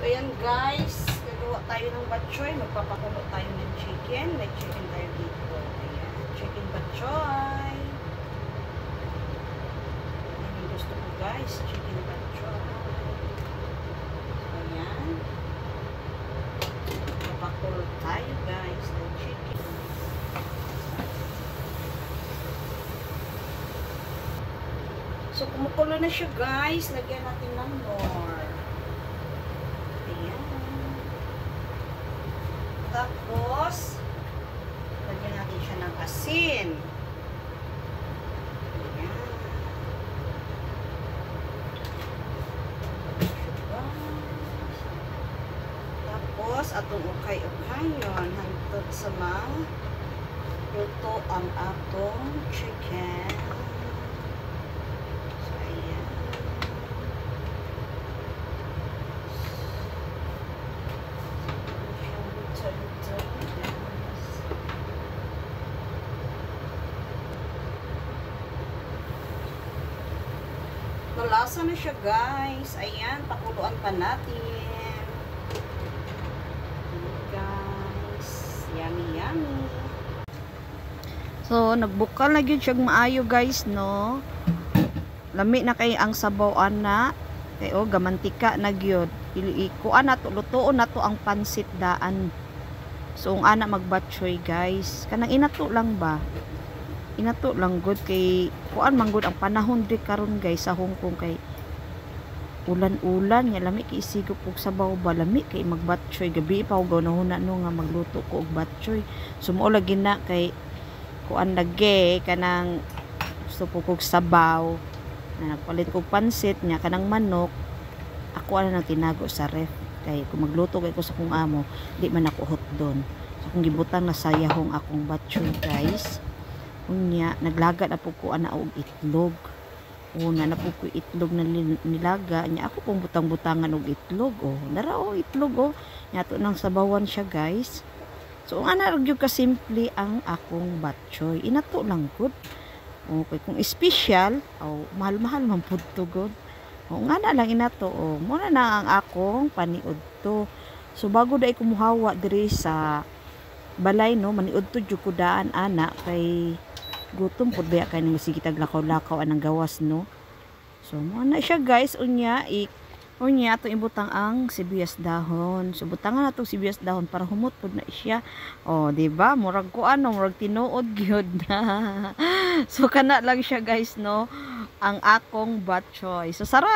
ayan guys, gagawa tayo ng batchoy. Magpapakulo tayo ng chicken. May chicken tayo dito. Ayan, chicken batchoy. Ayan yung gusto ko guys, chicken batchoy. Ayan. Magpapakulo tayo guys ng chicken. So, kumukulo na siya guys. Lagyan natin ng more. Ayan. Tapos, lagyan natin siya ng asin. Ayan. Tapos, atong ukay-ukayon hangtod sa luto ang atong chicken. Malasa na siya guys. Ayan, pakuluan pa natin. Ayan, guys. Yummy, yummy. So, nagbukal na yun siya maayo guys, no? Lami na kay ang sabaw ana. Kay o, gamantika na gyud. Ikuan na to, lutoon na to ang pansit daan. So, ang ana magbatchoy guys. Kanang inato lang ba? Inato lang good kay kuan manggod ang panahon di karon guys sa Hong Kong kay ulan-ulan nya lami kay isigop og sabaw ba lami kay magbatchoy gabi pa og nahuna no nga magluto ko og batchoy sumuo lagi na kay kuan lagi kanang gusto ko og sabaw na nagpalit ko pansit nya kanang manok ako ana nang tinago sa ref kay kung magluto kay ko sa kong amo di man ako hot doon so kung gibutang na sayahong akong batchoy guys unya naglaga na po ko ana og itlog una na po ko itlog na nilaga nya ako pong butang-butangan og itlog nara itlog nya to nang sabawan siya guys so ana gyud ka simple ang akong batchoy inato lang good okay kung special mahal-mahal man pud to good nga na lang inato muna na ang akong paniud to so bago dai ko muhawa diri sa balay no maniud to jud ko daan ana kay gutom pud baya kay ni sige taglakaw-lakaw anang gawas no so mo na siya guys unya ato ibutang ang sibuyas dahon so butangan nato sibuyas dahon para humot pud na siya di ba murag ko murag tinuod gyud so kana lang siya guys no ang akong batchoy so sarap.